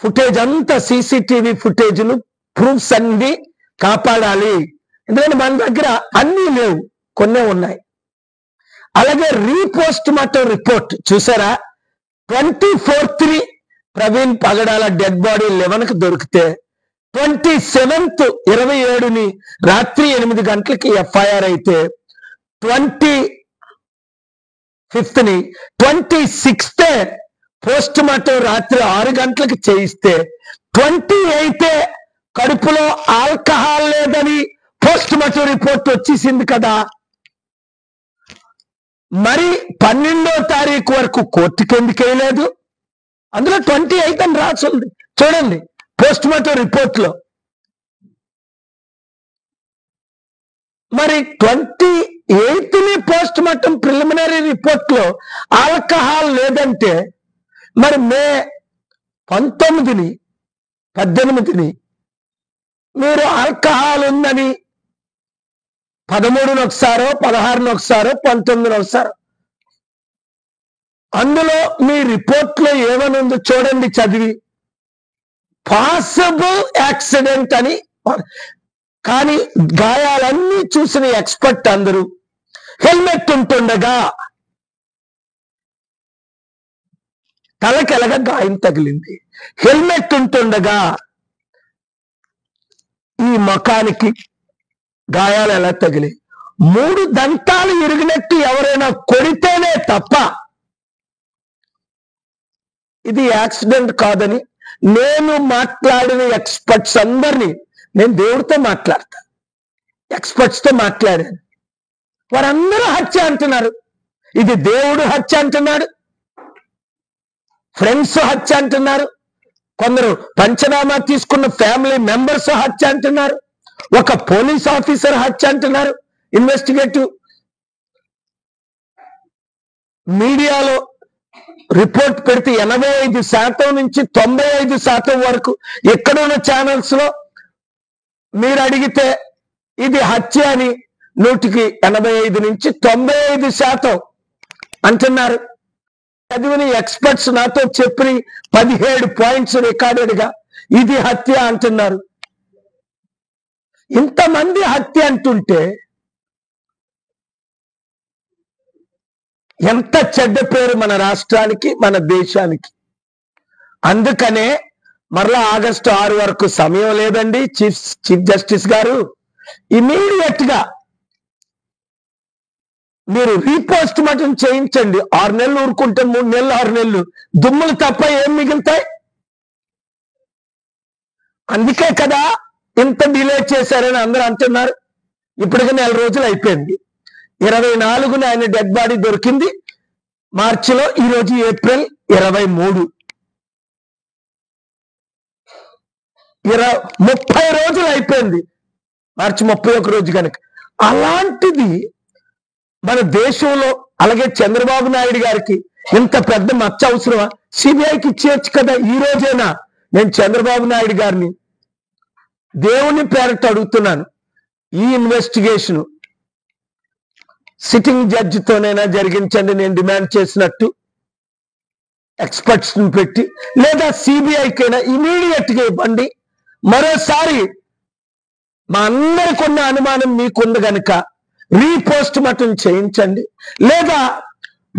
Footage అంతా CCTV ఫుటేజ్లు proofs అన్ని కాపాడాలి. ఎందుకంటే మన దగ్గర అన్నీ లేవు, కొన్నే ఉన్నాయి. అలాగే రీపోస్ట్ మార్టం రిపోర్ట్ చూసారా, 24/3 ప్రవీణ్ పగడాల డెడ్ బాడీ 11కి దొరికితే 27th 27ని రాత్రి 8 గంటలకి ఎఫ్ఐఆర్ అయితే 25th 26th పోస్ట్ మార్టం రాత్రి 6 గంటలకు చేయిస్తే 28 కడుపులో ఆల్కహాల్ లేదని పోస్ట్ మార్టం రిపోర్ట్ వచ్చేసింది కదా. మరి 12వ తారీఖు వరకు కోర్టుకి ఎందుకు వేయలేదు? అందులో 28 అని రాసింది చూడండి పోస్ట్ మార్టం రిపోర్ట్ లో. మరి 28ని పోస్ట్ మార్టం ప్రిలిమినరీ రిపోర్ట్ లో ఆల్కహాల్ లేదంటే మరి మే 19ని 18ని మీరు ఆల్కహాల్ ఉందని 13ని ఒకసారో 16ని ఒకసారో 19ని ఒకసారో, అందులో మీ రిపోర్ట్ లో ఏమని ఉందో చూడండి చదివి. పాసిబుల్ యాక్సిడెంట్ అని. కానీ గాయాలన్నీ చూసిన ఎక్స్పర్ట్ అందరూ హెల్మెట్ ఉంటుండగా తలకెలగా గాయం తగిలింది, హెల్మెట్ ఉంటుండగా ఈ ముఖానికి గాయాలు ఎలా తగిలి 3 దంతాలు ఇరిగినట్టు ఎవరైనా కొడితేనే తప్ప ఇది యాక్సిడెంట్ కాదని నేను మాట్లాడిన ఎక్స్పర్ట్స్ అందరినీ, నేను దేవుడితో మాట్లాడతా, ఎక్స్పర్ట్స్ తో మాట్లాడాను, వారందరూ హత్య అంటున్నారు. ఇది దేవుడు హత్య అంటున్నాడు, ఫ్రెండ్స్ హత్య అంటున్నారు, కొందరు పంచనామా తీసుకున్న ఫ్యామిలీ మెంబర్స్ హత్య అంటున్నారు, ఒక పోలీస్ ఆఫీసర్ హత్య అంటున్నారు. ఇన్వెస్టిగేటివ్ మీడియాలో రిపోర్ట్ పెడితే 85% నుంచి 95% వరకు ఎక్కడున్న ఛానల్స్ లో మీరు అడిగితే ఇది హత్య అని 100కి 85 నుంచి 95% అంటున్నారు. చదివిన ఎక్స్పర్ట్స్ నాతో చెప్పి 17 పాయింట్స్ రికార్డెడ్ గా ఇది హత్య అంటున్నారు. ఇంతమంది హత్య అంటుంటే ఎంత చెడ్డ పేరు మన రాష్ట్రానికి, మన దేశానికి. అందుకనే మరలా ఆగస్టు 6 వరకు సమయం లేదండి చీఫ్ జస్టిస్ గారు. ఇమీడియట్ గా మీరు రీపోస్ట్ మార్టం చేయించండి. 6 నెలలు ఊరుకుంటే 3 నెలలు 6 నెలలు దుమ్ములు తప్ప ఏం మిగులుతాయి? అందుకే కదా ఇంత డిలే చేశారని అందరూ అంటున్నారు. ఇప్పటికి 4 రోజులు అయిపోయింది. 24న ఆయన డెడ్ బాడీ దొరికింది మార్చిలో, ఈరోజు ఏప్రిల్ 23, 30 రోజులు అయిపోయింది, మార్చి 31 రోజు కనుక. అలాంటిది మన దేశంలో, అలాగే చంద్రబాబు నాయుడు గారికి ఇంత పెద్ద మచ్చ అవసరమా? సిబిఐకి ఇచ్చేయచ్చు కదా ఈ రోజైనా. నేను చంద్రబాబు నాయుడు గారిని దేవుని పేరట అడుగుతున్నాను, ఈ ఇన్వెస్టిగేషన్ సిట్టింగ్ జడ్జితోనైనా జరిగించండి నేను డిమాండ్ చేసినట్టు, ఎక్స్పర్ట్స్ ని పెట్టి, లేదా సిబిఐకైనా ఇమీడియట్ గా ఇవ్వండి. మరోసారి మా అందరికున్న అనుమానం మీకుంది గనుక రీపోస్ట్ మార్టం చేయించండి. లేదా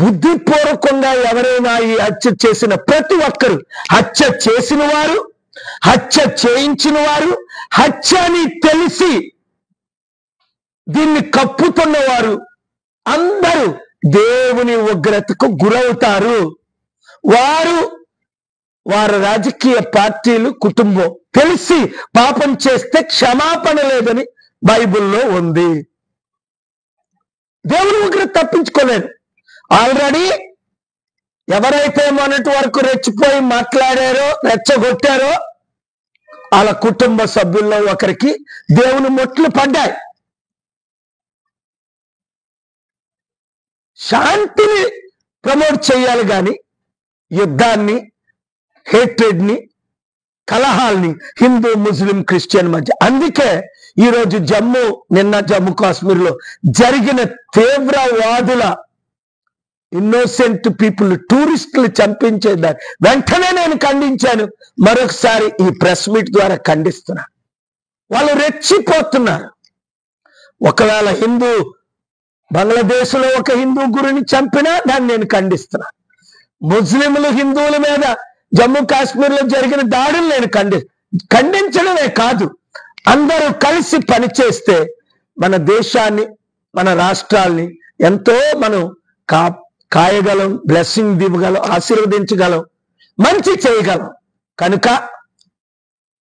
బుద్ధిపూర్వకంగా ఎవరైనా ఈ హత్య చేసిన ప్రతి ఒక్కరు, హత్య చేసిన వారు, హత్య చేయించిన వారు, హత్య అని తెలిసి దీన్ని కప్పుతున్నవారు అందరూ దేవుని ఉగ్రతకు గురవుతారు. వారి రాజకీయ పార్టీలు, కుటుంబం తెలిసి పాపం చేస్తే క్షమాపణ లేదని బైబిల్లో ఉంది. దేవుని ఉగ్రత తప్పించుకోలేదు. ఆల్రెడీ ఎవరైతే మొన్నటి వరకు రెచ్చిపోయి మాట్లాడారో, రెచ్చగొట్టారో వాళ్ళ కుటుంబ సభ్యుల్లో ఒకరికి దేవుని మొట్లు పడ్డాయి. శాంతిని ప్రమోట్ చేయాలి కానీ యుద్ధాన్ని, హేట్రెడ్ ని, కలహాల్ని హిందూ, ముస్లిం, క్రిస్టియన్ మధ్య. అందుకే ఈరోజు నిన్న జమ్మూ కాశ్మీర్ లో జరిగిన తీవ్రవాదుల ఇన్నోసెంట్ పీపుల్, టూరిస్టులు చంపించేదాన్ని వెంటనే నేను ఖండించాను. మరొకసారి ఈ ప్రెస్ మీట్ ద్వారా ఖండిస్తున్నా. వాళ్ళు రెచ్చిపోతున్నారు. ఒకవేళ బంగ్లాదేశ్ లో ఒక హిందూ గురిని చంపినా దాన్ని నేను ఖండిస్తున్నా. ముస్లింలు హిందువుల మీద జమ్మూ కాశ్మీర్ లో జరిగిన దాడులు నేను ఖండించడమే కాదు, అందరూ కలిసి పనిచేస్తే మన దేశాన్ని, మన రాష్ట్రాల్ని ఎంతో మనం కాయగలం, బ్లెస్సింగ్ ఇవ్వగలం, ఆశీర్వదించగలం, మంచి చేయగలం. కనుక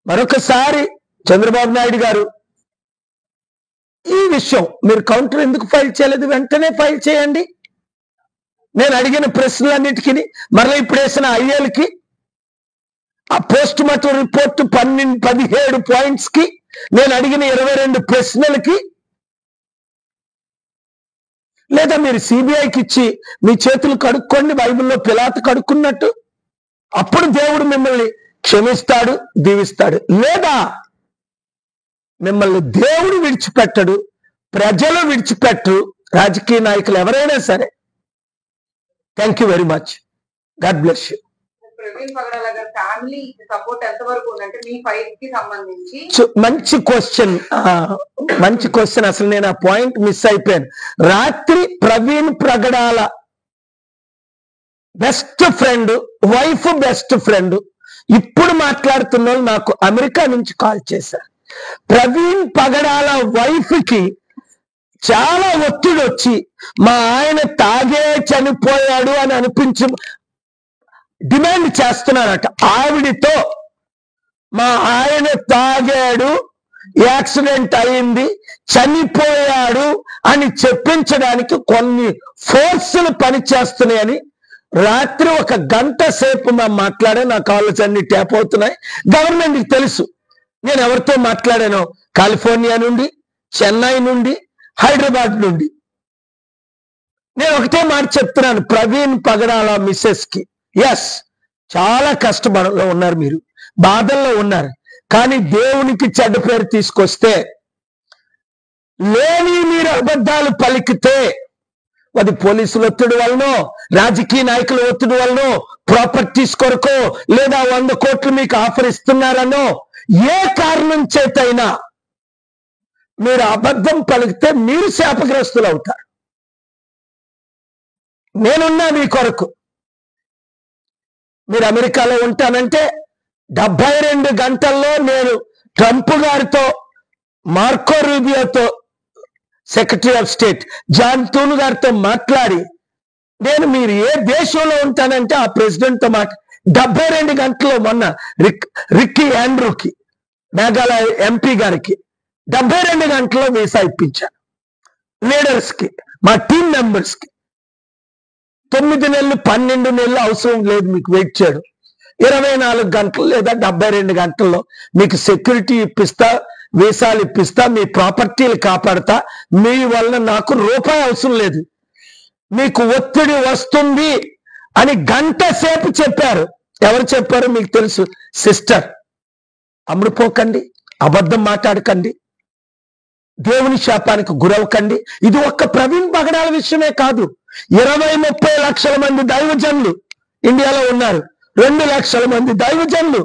మరొకసారి చంద్రబాబు నాయుడు గారు, ఈ విషయం మీరు కౌంటర్ ఎందుకు ఫైల్ చేయలేదు? వెంటనే ఫైల్ చేయండి. నేను అడిగిన ప్రశ్నలన్నిటికీ మరలా ఇప్పుడు వేసిన ఐఏలకి ఆ పోస్ట్ మార్టం రిపోర్ట్ 17 పాయింట్స్ కి, నేను అడిగిన 22 ప్రశ్నలకి, లేదా మీరు సిబిఐకి ఇచ్చి మీ చేతులు కడుక్కోండి, బైబిల్లో పిలాతు కడుక్కున్నట్టు. అప్పుడు దేవుడు మిమ్మల్ని క్షమిస్తాడు, దీవిస్తాడు. లేదా మిమ్మల్ని దేవుడు విడిచిపెట్టడు, ప్రజలు విడిచిపెట్టరు, రాజకీయ నాయకులు ఎవరైనా సరే. Thank you very much. God bless you. మంచి క్వశ్చన్, మంచి క్వశ్చన్. అసలు నేను ఆ పాయింట్ మిస్ అయిపోయాను. రాత్రి Praveen Pagadala best friend, wife best friend, ఇప్పుడు మాట్లాడుతున్న వాళ్ళు నాకు అమెరికా నుంచి కాల్ చేశారు. ప్రవీణ్ పగడాల వైఫ్ కి చాలా ఒత్తిడి వచ్చి మా ఆయన తాగే చనిపోయాడు అని అనిపించి డిమాండ్ చేస్తున్నారట. ఆవిడితో మా ఆయన తాగాడు, యాక్సిడెంట్ అయింది, చనిపోయాడు అని చెప్పించడానికి కొన్ని ఫోర్సులు పనిచేస్తున్నాయని రాత్రి 1 గంట సేపు మేము మాట్లాడే, నా కాల్స్ అన్ని ట్యాప్ అవుతున్నాయి. గవర్నమెంట్కి తెలుసు నేను ఎవరితో మాట్లాడానో. కాలిఫోర్నియా నుండి, చెన్నై నుండి, హైదరాబాద్ నుండి. నేను ఒకటే మాట చెప్తున్నాను ప్రవీణ్ పగడాల మిస్సెస్ కి, ఎస్ చాలా కష్టపడలో ఉన్నారు, మీరు బాధల్లో ఉన్నారు. కానీ దేవునికి చెడ్డ పేరు తీసుకొస్తే, లేని మీరు అబద్ధాలు పలికితే, అది పోలీసుల ఒత్తిడి వలనో, రాజకీయ నాయకుల ఒత్తిడి వలనో, ప్రాపర్టీస్ కొరకో, లేదా 100 కోట్లు మీకు ఆఫర్ ఇస్తున్నారనో, ఏ కారణం చేతైనా మీరు అబద్ధం పలికితే మీరు శాపగ్రస్తులు అవుతారు. నేనున్నా మీ కొరకు. మీరు అమెరికాలో ఉంటానంటే 72 గంటల్లో నేను ట్రంప్ గారితో, మార్కో రూబియోతో, secretary of state John Thune గారితో మాట్లాడి, నేను మీరు ఏ దేశంలో ఉంటానంటే ఆ ప్రెసిడెంట్తో 72 గంటల్లో మొన్న రిక్కీ ఆండ్రూకి, మేఘాలయ ఎంపీ గారికి 72 గంటల్లో వీసా ఇప్పించాను. లీడర్స్ కి, మా టీం మెంబర్స్ కి 9 నెలలు 12 నెలలు అవసరం లేదు మీకు వెయిట్ చేయడం. 24 గంటలు లేదా 72 గంటల్లో మీకు సెక్యూరిటీ ఇప్పిస్తా, వీసాలు ఇప్పిస్తా, మీ ప్రాపర్టీలు కాపాడతా. మీ వలన నాకు రూపాయి అవసరం లేదు. మీకు ఒత్తిడి వస్తుంది అని గంట సేపు చెప్పారు. ఎవరు చెప్పారో మీకు తెలుసు. సిస్టర్, అమ్ముడుపోకండి, అబద్ధం మాట్లాడకండి, దేవుని శాపానికి గురవకండి. ఇది ఒక్క ప్రవీణ్ పగడాల విషయమే కాదు. 20-30 లక్షల మంది దైవజనులు ఇండియాలో ఉన్నారు. 2 లక్షల మంది దైవజనులు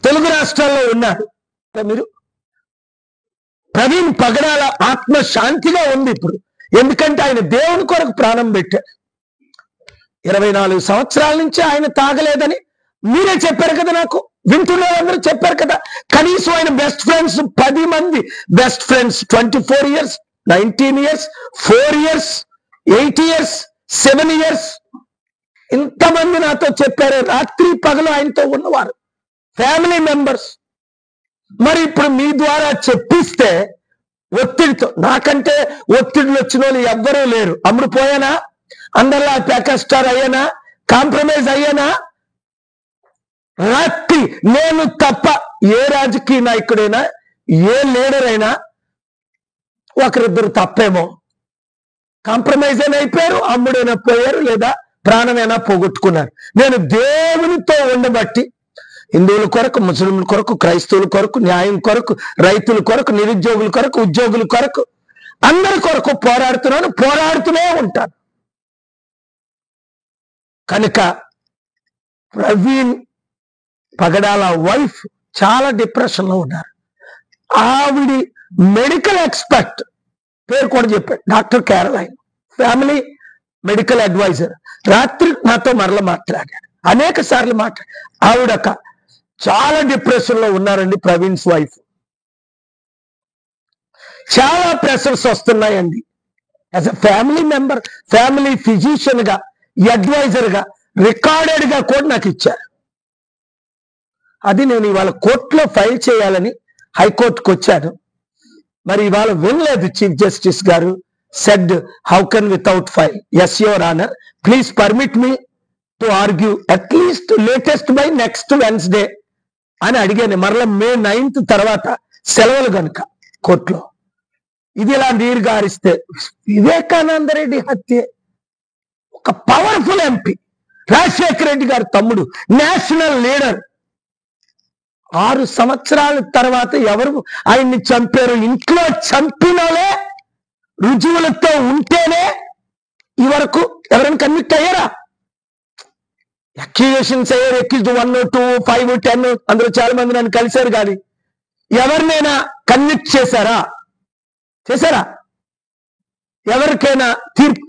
తెలుగు రాష్ట్రాల్లో ఉన్నారు. మీరు ప్రవీణ్ పగడాల ఆత్మ శాంతిగా ఉంది ఇప్పుడు. ఎందుకంటే ఆయన దేవుని కొరకు ప్రాణం పెట్టారు. 24 సంవత్సరాల నుంచి ఆయన తాగలేదని మీరే చెప్పారు కదా, నాకు వింటున్న వాళ్ళందరూ చెప్పారు కదా. కనీసం ఆయన బెస్ట్ ఫ్రెండ్స్ 10 మంది best friends, 24 years, 19 years, 4 years, 8 years, 7 years, ఇంతమంది నాతో చెప్పారు. రాత్రి పగలు ఆయనతో ఉన్నవారు, ఫ్యామిలీ మెంబర్స్. మరి ఇప్పుడు మీ ద్వారా చెప్పిస్తే ఒత్తిడితో, నాకంటే ఒత్తిడిలు వచ్చిన వాళ్ళు ఎవ్వరూ లేరు. అమ్ముడు పోయానా, అందరిలా ప్యాకేజ్ స్టార్ అయ్యానా, కాంప్రమైజ్ అయ్యానా? రాత్రి నేను తప్ప ఏ రాజకీయ నాయకుడైనా, ఏ లీడర్ అయినా ఒకరిద్దరు తప్పేమో, కాంప్రమైజ్ అయినా అయిపోయారు, అమ్ముడైనా పోయారు, లేదా ప్రాణమైనా పోగొట్టుకున్నారు. నేను దేవునితో ఉండబట్టి హిందువుల కొరకు, ముస్లింల కొరకు, క్రైస్తవుల కొరకు, న్యాయం కొరకు, రైతుల కొరకు, నిరుద్యోగుల కొరకు, ఉద్యోగుల కొరకు, అందరి కొరకు పోరాడుతున్నాను, పోరాడుతూనే ఉంటాను. కనుక ప్రవీణ్ పగడాల వైఫ్ చాలా డిప్రెషన్లో ఉన్నారు. ఆవిడ మెడికల్ ఎక్స్పర్ట్ పేరు కూడా చెప్పాడు, డాక్టర్ క్యారలైన్, ఫ్యామిలీ మెడికల్ అడ్వైజర్. రాత్రి నాతో మరల మాట్లాడాడు, అనేక సార్లు ఆవిడక చాలా డిప్రెషన్ లో ఉన్నారండి ప్రవీణ్స్ వైఫ్. చాలా ప్రెషర్స్ వస్తున్నాయండి. As a family member, family physician గా, అడ్వైజర్ గా, రికార్డెడ్ గా కూడా నాకు ఇచ్చారు. అది నేను ఇవాళ కోర్టులో ఫైల్ చేయాలని హైకోర్టుకు వచ్చాను. మరి ఇవాళ వినలేదు చీఫ్ జస్టిస్ గారు. Said how can without file? Yes your honour, please permit me to argue at least latest by next Wednesday అని అడిగాను. మరలా May 9th తర్వాత సెలవులు కనుక కోర్టులో. ఇది ఇలా నీరు గారిస్తే వివేకానంద రెడ్డి హత్య, ఒక పవర్ఫుల్ ఎంపీ, రాజశేఖర రెడ్డి గారి తమ్ముడు, నేషనల్ లీడర్, 6 సంవత్సరాల తర్వాత ఎవరు ఆయన్ని చంపారు? ఇంట్లో చంపినోలే రుజువులతో ఉంటేనే ఈ వరకు ఎవరైనా కన్విక్ట్ అయ్యారా? అక్యూజేషన్స్ అయ్యారు, అక్యూజ్డ్ 1, 2, 5, 10, అందులో చాలా మంది నన్ను కలిశారు. కానీ ఎవరినైనా కన్విక్ట్ చేశారా? ఎవరికైనా తీర్పు?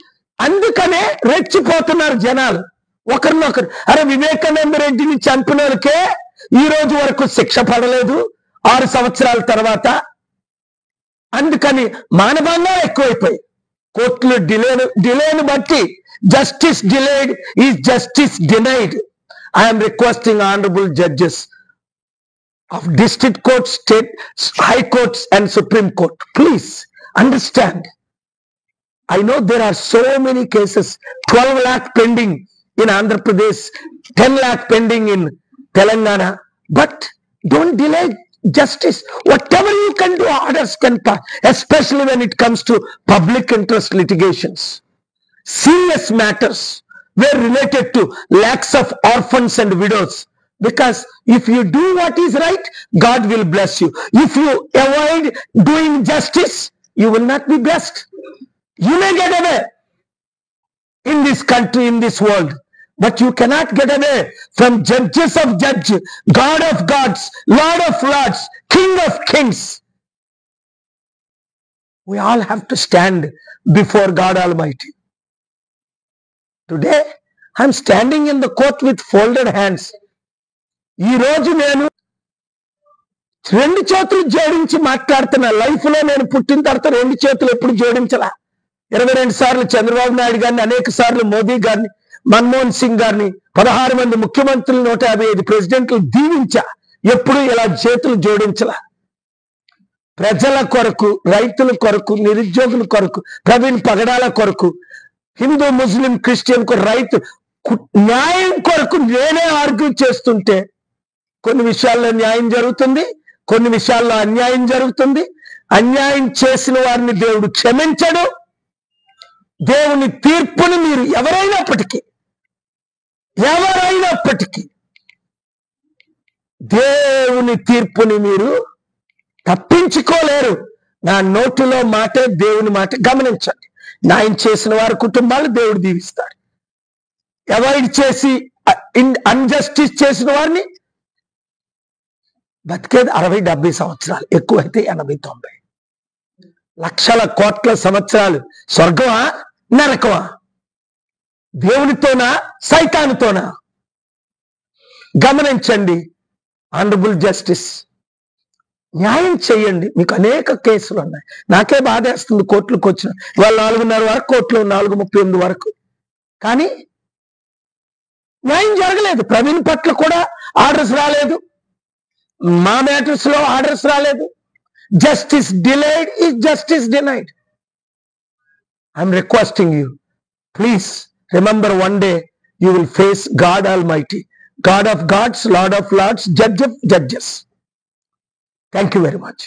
అందుకనే రెచ్చిపోతున్నారు జనాలు ఒకరినొకరు. అరే, వివేకానంద రెడ్డిని చంపిన వాళ్ళకే ఈ రోజు వరకు శిక్ష పడలేదు 6 సంవత్సరాల తర్వాత. అందుకని మానభంగాలు ఎక్కువైపోయి కోర్టులు డిలేను బట్టి justice delayed is justice denied. I'm requesting honourable judges of district courts, state high courts and Supreme Court, please understand. I know there are so many cases, 12 lakh pending in Andhra Pradesh, 10 lakh pending in Telangana, but don't delay justice. Whatever you can do, orders can pass, especially when it comes to public interest litigations. Serious matters were related to lakhs of orphans and widows. Because if you do what is right, God will bless you. If you avoid doing justice, you will not be blessed. You may get away in this country, in this world, but you cannot get away from judges of judges, God of gods, Lord of lords, King of kings. We all have to stand before God Almighty. Today, I'm standing in the court with folded hands. ఈ రోజు నేను 2 చేతులు జోడించి మాట్లాడుతున్నా. Life లో నేను పుట్టిన తర్వాత 2 చేతులు ఎప్పుడు జోడించలా. 22 సార్లు చంద్రబాబు నాయుడు గారిని, అనేక సార్లు మోదీ గారిని, మన్మోహన్ సింగ్ గారిని, 16 మంది ముఖ్యమంత్రులు, 155 ప్రెసిడెంట్లు దీవించా. ఎప్పుడు ఇలా చేతులు జోడించలా. ప్రజల కొరకు, రైతుల కొరకు, నిరుద్యోగుల కొరకు, ప్రవీణ్ పగడాల కొరకు, హిందూ, ముస్లిం, క్రిస్టియన్ కొరకు, రైతు న్యాయం కొరకు నేనే ఆర్గ్యూ చేస్తుంటే కొన్ని విషయాల్లో న్యాయం జరుగుతుంది, కొన్ని విషయాల్లో అన్యాయం జరుగుతుంది. అన్యాయం చేసిన వారిని దేవుడు క్షమించడు. దేవుని తీర్పుని మీరు ఎవరైనప్పటికీ దేవుని తీర్పుని మీరు తప్పించుకోలేరు. నా నోటిలో మాటే దేవుని మాట. గమనించండి, న్యాయం చేసిన వారి కుటుంబాలు దేవుడు దీవిస్తాడు. అవాయిడ్ చేసి అన్జస్టిస్ చేసిన వారిని బతికేది 60-70 సంవత్సరాలు, ఎక్కువైతే 80-90 లక్షల కోట్ల సంవత్సరాలు. స్వర్గమా నరకమా? దేవునితోనా సైతానుతోనా? గమనించండి. ఆనరబుల్ జస్టిస్, న్యాయం చేయండి. మీకు అనేక కేసులు ఉన్నాయి. నాకే బాధేస్తుంది కోర్టులకు వచ్చిన ఇవాళ 4:30 వరకు కోర్టులో, 4:38 వరకు. కానీ న్యాయం జరగలేదు. ప్రవీణ్ పట్ల కూడా ఆర్డర్స్ రాలేదు, మా మ్యాటర్స్ లో ఆర్డర్స్ రాలేదు. Justice delayed is justice denied. I'm requesting you, please remember, one day you will face God almighty, God of gods, Lord of lords, Judge of judges. Thank you very much.